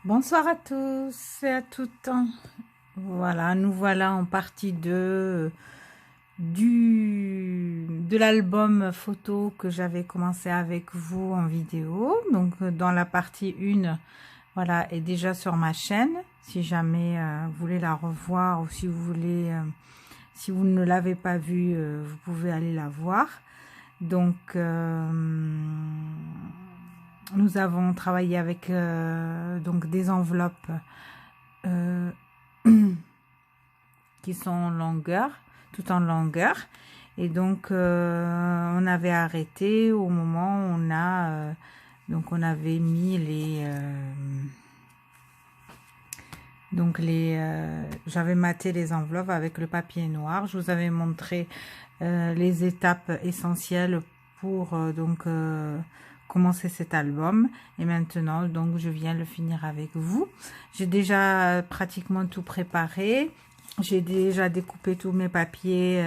Bonsoir à tous et à toutes. Voilà, nous voilà en partie 2 de l'album photo que j'avais commencé avec vous en vidéo. Donc dans la partie 1, voilà, est déjà sur ma chaîne. Si jamais vous voulez la revoir ou si vous voulez, si vous ne l'avez pas vue, vous pouvez aller la voir. Donc nous avons travaillé avec donc des enveloppes qui sont en longueur, tout en longueur. Et donc, on avait arrêté au moment où on a, donc on avait mis j'avais maté les enveloppes avec le papier noir. Je vous avais montré les étapes essentielles pour commencer cet album. Et maintenant, donc, je viens le finir avec vous. J'ai déjà pratiquement tout préparé. J'ai déjà découpé tous mes papiers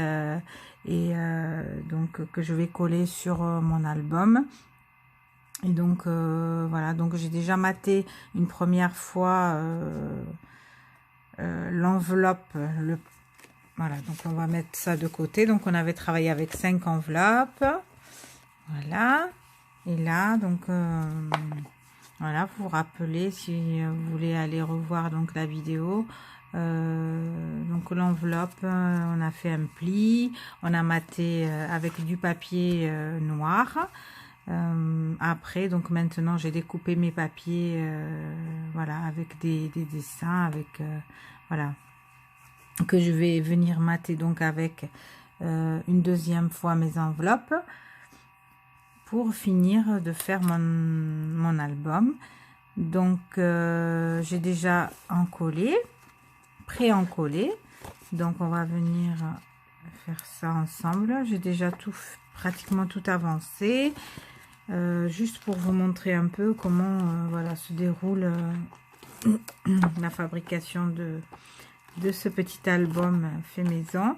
donc que je vais coller sur mon album. Et donc voilà, donc j'ai déjà maté une première fois l'enveloppe. Voilà, donc on va mettre ça de côté. Donc on avait travaillé avec 5 enveloppes. Voilà. Et là, donc voilà, vous vous rappelez si vous voulez aller revoir donc la vidéo. Donc l'enveloppe, on a fait un pli, on a maté avec du papier noir. Après, donc maintenant j'ai découpé mes papiers, voilà, avec des dessins, avec voilà, que je vais venir mater donc avec une deuxième fois mes enveloppes pour finir de faire mon album. Donc j'ai déjà encollé, pré-encollé. Donc on va venir faire ça ensemble. J'ai déjà pratiquement tout avancé. Juste pour vous montrer un peu comment voilà, se déroule la fabrication de ce petit album fait maison,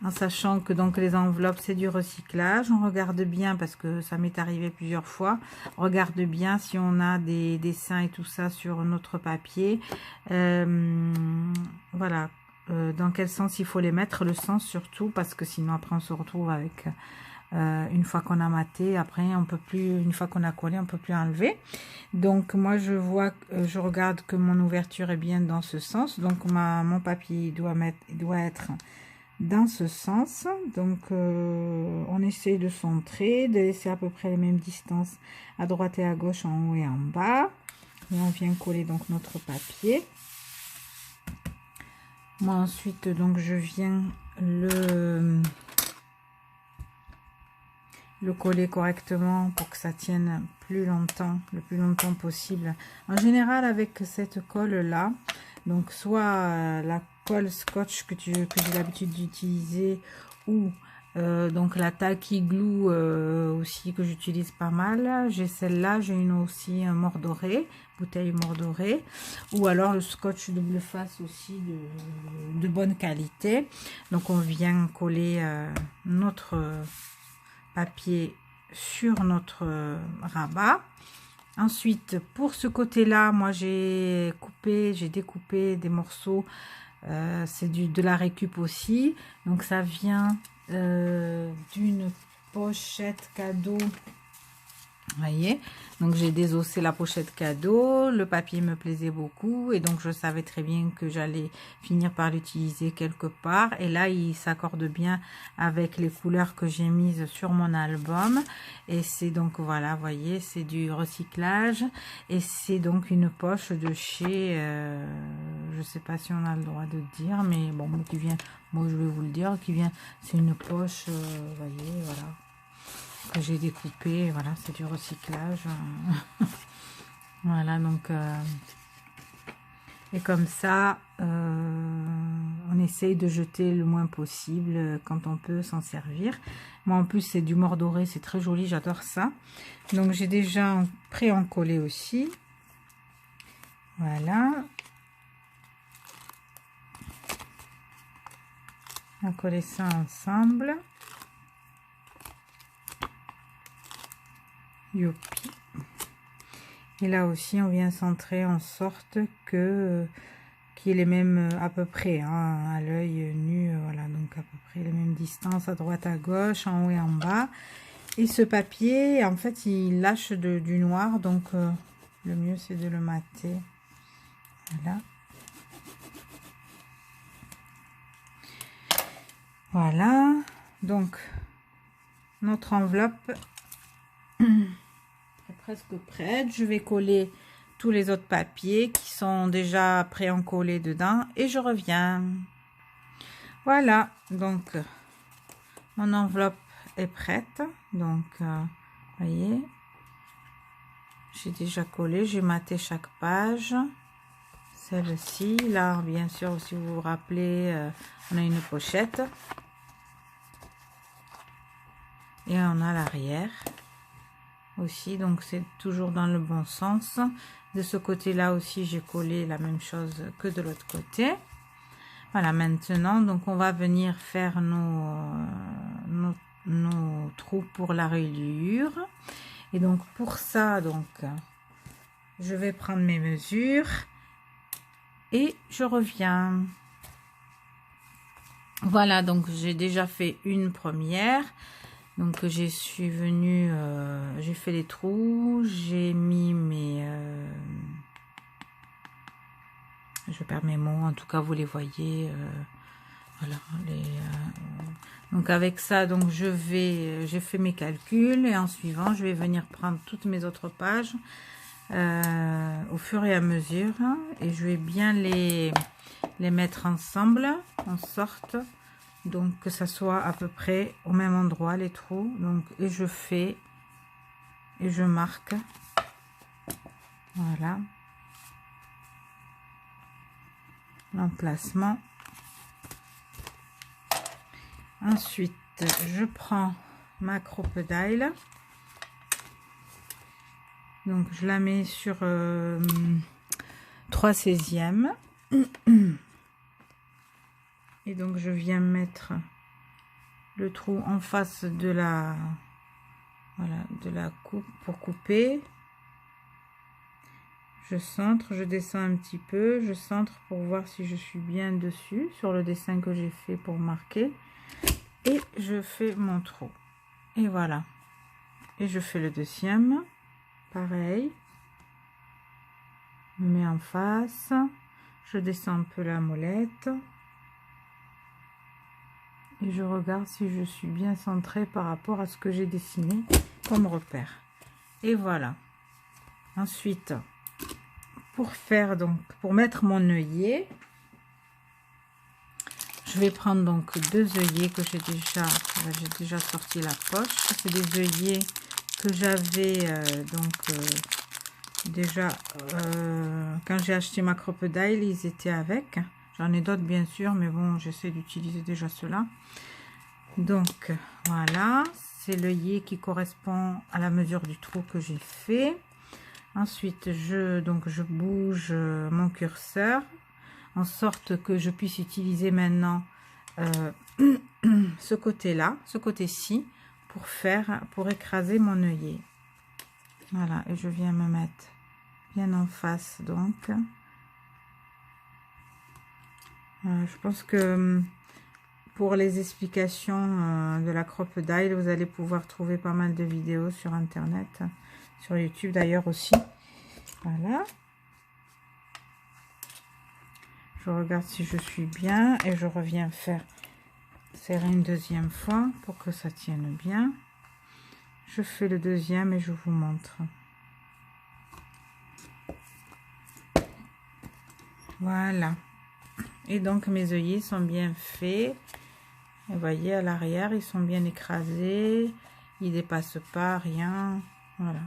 en sachant que donc les enveloppes c'est du recyclage. On regarde bien, parce que ça m'est arrivé plusieurs fois, regarde bien si on a des dessins et tout ça sur notre papier, voilà, dans quel sens il faut les mettre, le sens surtout, parce que sinon après on se retrouve avec une fois qu'on a maté, après on peut plus, une fois qu'on a collé, on peut plus enlever. Donc moi je vois, je regarde que mon ouverture est bien dans ce sens, donc mon papier doit être dans ce sens. Donc on essaye de centrer, de laisser à peu près les mêmes distances à droite et à gauche, en haut et en bas, et on vient coller donc notre papier. Moi ensuite donc je viens le coller correctement pour que ça tienne plus longtemps, le plus longtemps possible. En général, avec cette colle là, donc soit la colle scotch que j'ai l'habitude d'utiliser, ou donc la tacky glue aussi que j'utilise pas mal. J'ai celle-là, j'ai une aussi mordorée, bouteille mordorée, ou alors le scotch double face aussi de bonne qualité. Donc on vient coller notre papier sur notre rabat. Ensuite, pour ce côté là, moi j'ai découpé des morceaux, c'est de la récup aussi, donc ça vient d'une pochette cadeau. Vous voyez, donc j'ai désossé la pochette cadeau, le papier me plaisait beaucoup et donc je savais très bien que j'allais finir par l'utiliser quelque part, et là il s'accorde bien avec les couleurs que j'ai mises sur mon album. Et c'est donc, voilà, vous voyez, c'est du recyclage, et c'est donc une poche de chez je sais pas si on a le droit de dire, mais bon, qui vient, moi je vais vous le dire, qui vient, c'est une poche, vous voyez, voilà, que j'ai découpé, voilà, c'est du recyclage. Voilà, donc et comme ça on essaye de jeter le moins possible quand on peut s'en servir. Moi en plus c'est du mordoré, c'est très joli, j'adore ça. Donc j'ai déjà pré-encollé aussi, voilà, on va coller ça ensemble. Youpi. Et là aussi, on vient centrer en sorte que qu'il y ait les mêmes à peu près, hein, à l'œil nu, voilà, donc à peu près les mêmes distances à droite, à gauche, en haut et en bas. Et ce papier, en fait, il lâche du noir, donc le mieux c'est de le mater. Voilà. Voilà, donc notre enveloppe est presque prête. Je vais coller tous les autres papiers qui sont déjà pré-encollés dedans et je reviens. Voilà, donc mon enveloppe est prête. Donc, voyez, j'ai déjà collé, j'ai maté chaque page. Celle-ci, là, bien sûr, si vous vous rappelez, on a une pochette. Et on a l'arrière aussi, donc c'est toujours dans le bon sens. De ce côté-là aussi, j'ai collé la même chose que de l'autre côté. Voilà, maintenant, donc on va venir faire nos trous pour la reliure. Et donc pour ça, donc je vais prendre mes mesures et je reviens. Voilà, donc j'ai déjà fait une première. Donc j'ai fait les trous, j'ai mis mes je perds mes mots, en tout cas vous les voyez, voilà, donc avec ça, donc j'ai fait mes calculs et en suivant je vais venir prendre toutes mes autres pages au fur et à mesure et je vais bien les mettre ensemble en sorte donc que ça soit à peu près au même endroit les trous. Donc et je fais et je marque, voilà, l'emplacement. Ensuite je prends ma crocodile, donc je la mets sur 3/16. Et donc je viens mettre le trou en face de la, voilà, de la coupe pour couper. Je centre, je descends un petit peu, je centre pour voir si je suis bien dessus sur le dessin que j'ai fait pour marquer. Et je fais mon trou. Et voilà. Et je fais le deuxième. Pareil. Je mets en face. Je descends un peu la molette. Et je regarde si je suis bien centrée par rapport à ce que j'ai dessiné comme repère. Et voilà. Ensuite, pour mettre mon œillet, je vais prendre donc 2 œillets que j'ai déjà sorti la poche. C'est des œillets que j'avais déjà quand j'ai acheté ma crocodile, ils étaient avec. J'en ai d'autres bien sûr, mais bon, j'essaie d'utiliser déjà ceux-là. Donc voilà, c'est l'œillet qui correspond à la mesure du trou que j'ai fait. Ensuite, je bouge mon curseur en sorte que je puisse utiliser maintenant ce côté-là, ce côté-ci, pour écraser mon œillet. Voilà, et je viens me mettre bien en face donc. Je pense que pour les explications de la crocodile, vous allez pouvoir trouver pas mal de vidéos sur internet, sur YouTube d'ailleurs aussi. Voilà. Je regarde si je suis bien et je reviens serrer une deuxième fois pour que ça tienne bien. Je fais le deuxième et je vous montre. Voilà. Et donc mes œillets sont bien faits. Vous voyez à l'arrière, ils sont bien écrasés. Ils dépassent pas, rien. Voilà.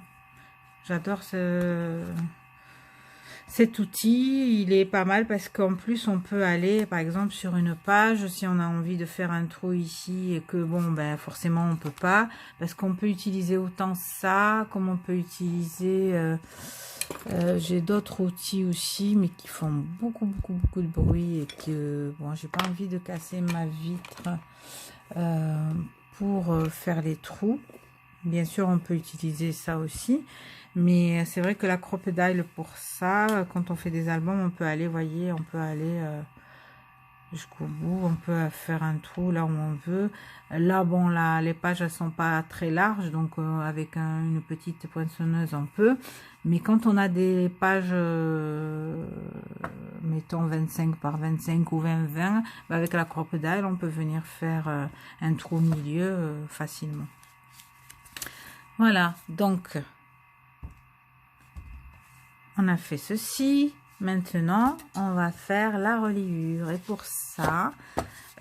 J'adore cet outil, il est pas mal parce qu'en plus on peut aller par exemple sur une page si on a envie de faire un trou ici et que bon ben forcément on peut pas, parce qu'on peut utiliser autant ça comme on peut utiliser j'ai d'autres outils aussi mais qui font beaucoup de bruit et que bon j'ai pas envie de casser ma vitre pour faire les trous. Bien sûr on peut utiliser ça aussi, Mais c'est vrai que la crocodile, pour ça, quand on fait des albums, on peut aller, voyez, on peut aller jusqu'au bout, on peut faire un trou là où on veut. Là, bon, là, les pages, elles sont pas très larges, donc avec une petite poinçonneuse, on peut. Mais quand on a des pages, mettons 25 par 25 ou 20-20, bah, avec la crocodile, on peut venir faire un trou au milieu facilement. Voilà, donc, on a fait ceci. Maintenant, on va faire la reliure. Et pour ça,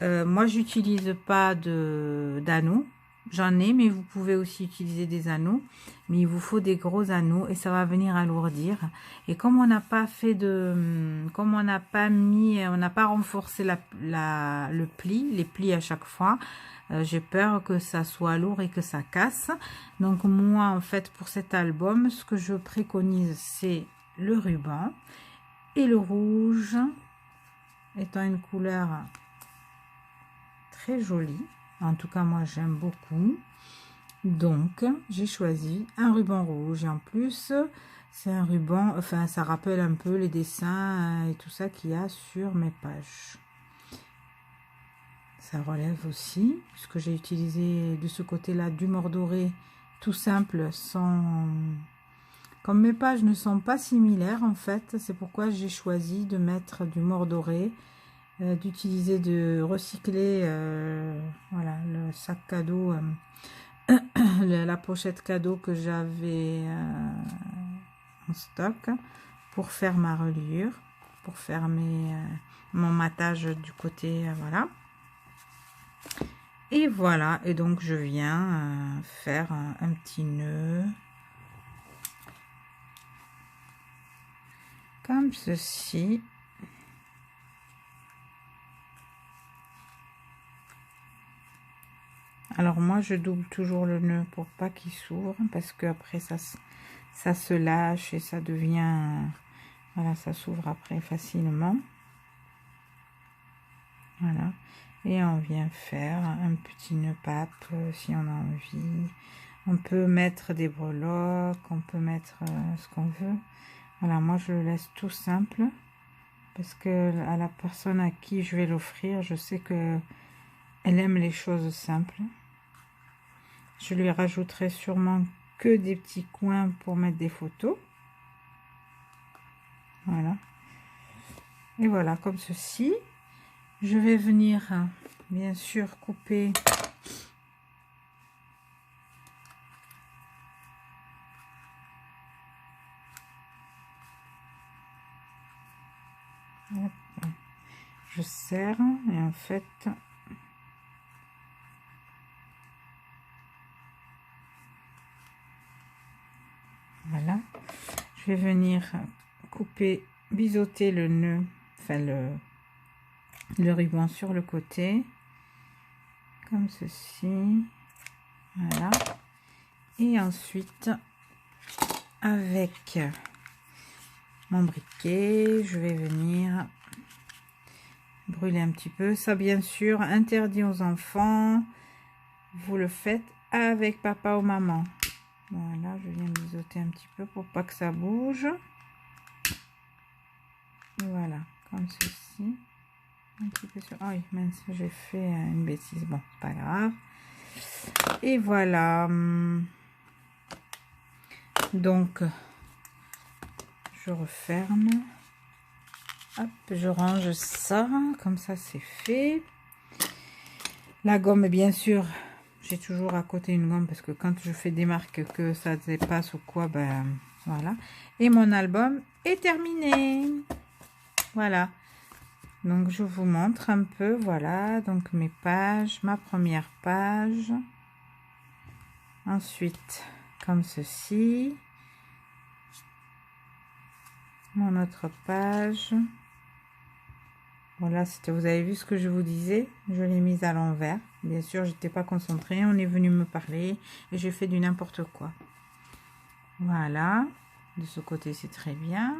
moi, j'utilise pas d'anneaux. J'en ai, mais vous pouvez aussi utiliser des anneaux. Mais il vous faut des gros anneaux et ça va venir alourdir. Et comme on n'a pas fait comme on n'a pas mis, on n'a pas renforcé le pli, les plis à chaque fois, j'ai peur que ça soit lourd et que ça casse. Donc moi, en fait, pour cet album, ce que je préconise, c'est le ruban. Et le rouge étant une couleur très jolie, en tout cas moi j'aime beaucoup, donc j'ai choisi un ruban rouge. Et en plus c'est un ruban, enfin ça rappelle un peu les dessins et tout ça qu'il y a sur mes pages. Ça relève aussi, puisque j'ai utilisé de ce côté là du mordoré tout simple, sans... Comme mes pages ne sont pas similaires, en fait, c'est pourquoi j'ai choisi de mettre du mordoré, d'utiliser, de recycler voilà, le sac cadeau, la pochette cadeau que j'avais en stock pour faire ma reliure, pour faire mon matage du côté, voilà. Et voilà, et donc je viens faire un petit nœud. Comme ceci. Alors moi je double toujours le nœud pour pas qu'il s'ouvre, parce que après ça se lâche et ça devient, voilà, ça s'ouvre après facilement. Voilà, et on vient faire un petit nœud pape si on a envie. On peut mettre des breloques, on peut mettre ce qu'on veut. Voilà, moi je le laisse tout simple parce que à la personne à qui je vais l'offrir, je sais que elle aime les choses simples. Je lui rajouterai sûrement que des petits coins pour mettre des photos. Voilà. Et voilà, comme ceci. Je vais venir bien sûr couper je serre et en fait voilà, je vais venir couper, biseauter le nœud, enfin le ruban sur le côté comme ceci, voilà. Et ensuite avec mon briquet je vais venir brûler un petit peu. Ça bien sûr interdit aux enfants, vous le faites avec papa ou maman. Voilà, je viens biseauter un petit peu pour pas que ça bouge. Voilà, comme ceci. Un petit peu sur... Oh oui, mince, j'ai fait une bêtise. Bon, pas grave. Et voilà. Donc, je referme. Hop, je range ça. Comme ça, c'est fait. La gomme, bien sûr, j'ai toujours à côté une gomme parce que quand je fais des marques que ça dépasse ou quoi, ben voilà. Et mon album est terminé. Voilà. Donc je vous montre un peu, voilà, donc mes pages, ma première page. Ensuite, comme ceci. Mon autre page. Voilà, vous avez vu ce que je vous disais, je l'ai mise à l'envers. Bien sûr, j'étais pas concentrée, on est venu me parler et j'ai fait du n'importe quoi. Voilà, de ce côté c'est très bien.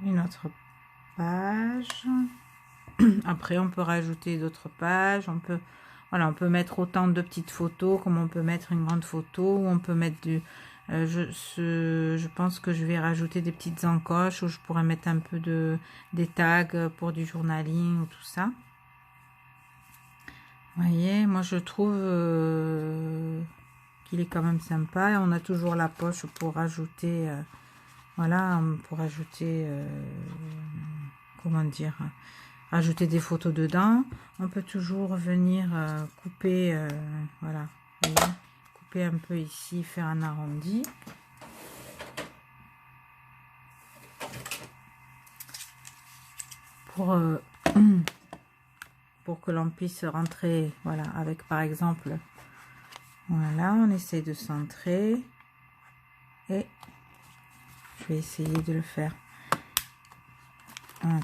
Une autre page. Après on peut rajouter d'autres pages, on peut, voilà, on peut mettre autant de petites photos comme on peut mettre une grande photo, ou on peut mettre Je pense que je vais rajouter des petites encoches où je pourrais mettre un peu des tags pour du journaling ou tout ça. Vous voyez, moi je trouve qu'il est quand même sympa. Et on a toujours la poche pour rajouter, voilà, pour ajouter, comment dire, rajouter des photos dedans. On peut toujours venir couper, voilà, vous voyez, couper un peu ici, faire un arrondi. Pour que l'on puisse rentrer, voilà, avec par exemple, voilà, on essaye de centrer et je vais essayer de le faire.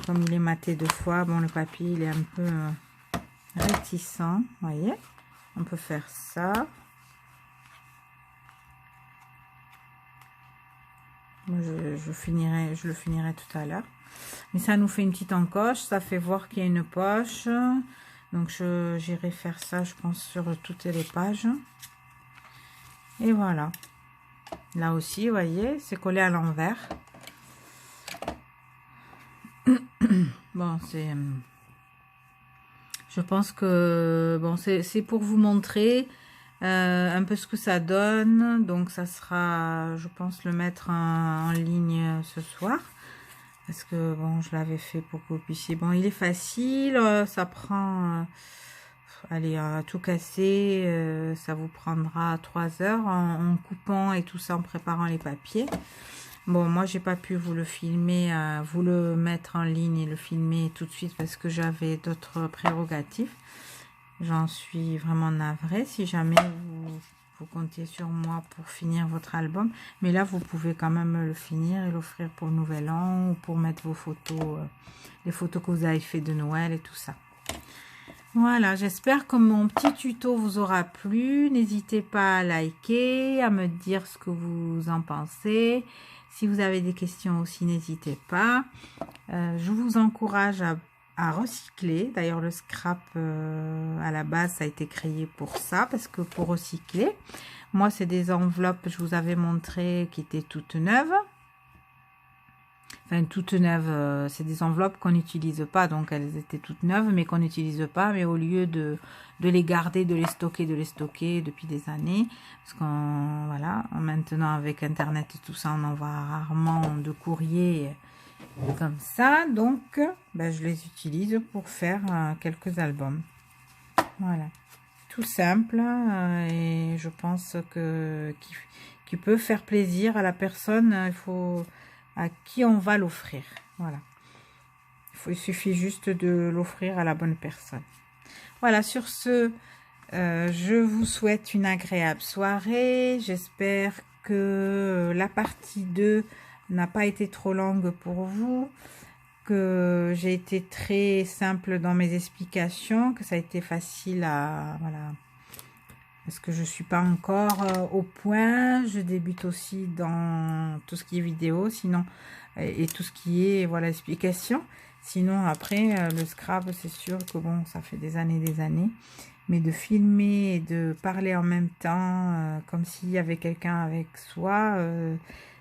Comme il est maté 2 fois, bon, le papier il est un peu réticent, vous voyez, on peut faire ça. Moi, je le finirai tout à l'heure. Mais ça nous fait une petite encoche, ça fait voir qu'il y a une poche. Donc j'irai faire ça, je pense, sur toutes les pages. Et voilà. Là aussi, vous voyez, c'est collé à l'envers. Bon, c'est... Je pense que... Bon, c'est pour vous montrer un peu ce que ça donne. Donc ça sera, je pense, le mettre en ligne ce soir. Parce que, bon, je l'avais fait pour que vous puissiez... Bon, il est facile, ça prend... allez, à tout casser, ça vous prendra 3 heures en coupant et tout ça, en préparant les papiers. Bon, moi, j'ai pas pu vous le filmer, vous le mettre en ligne et le filmer tout de suite parce que j'avais d'autres prérogatives. J'en suis vraiment navrée. Si jamais vous comptez sur moi pour finir votre album, mais là vous pouvez quand même le finir et l'offrir pour le nouvel an ou pour mettre vos photos, les photos que vous avez fait de Noël et tout ça. Voilà, j'espère que mon petit tuto vous aura plu. N'hésitez pas à liker, à me dire ce que vous en pensez. Si vous avez des questions aussi, n'hésitez pas. Je vous encourage à recycler. D'ailleurs, le scrap, à la base, ça a été créé pour ça, parce que pour recycler. Moi, c'est des enveloppes, je vous avais montré, qui étaient toutes neuves. Enfin, toutes neuves, c'est des enveloppes qu'on n'utilise pas, donc elles étaient toutes neuves, mais qu'on n'utilise pas. Mais au lieu de les garder, de les stocker depuis des années, parce qu'on, voilà, maintenant avec Internet et tout ça, on envoie rarement de courrier comme ça, donc ben, je les utilise pour faire quelques albums. Voilà, tout simple, et je pense que qui peut faire plaisir à la personne, il faut à qui on va l'offrir. Voilà, il suffit juste de l'offrir à la bonne personne. Voilà, sur ce, je vous souhaite une agréable soirée. J'espère que la partie 2 n'a pas été trop longue pour vous, que j'ai été très simple dans mes explications, que ça a été facile à... Voilà, parce que je suis pas encore au point, je débute aussi dans tout ce qui est vidéo, sinon, et tout ce qui est, voilà, explication. Sinon, après, le scrap, c'est sûr que bon, ça fait des années, mais de filmer et de parler en même temps, comme s'il y avait quelqu'un avec soi,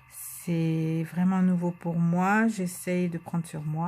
c'est vraiment nouveau pour moi. J'essaye de prendre sur moi.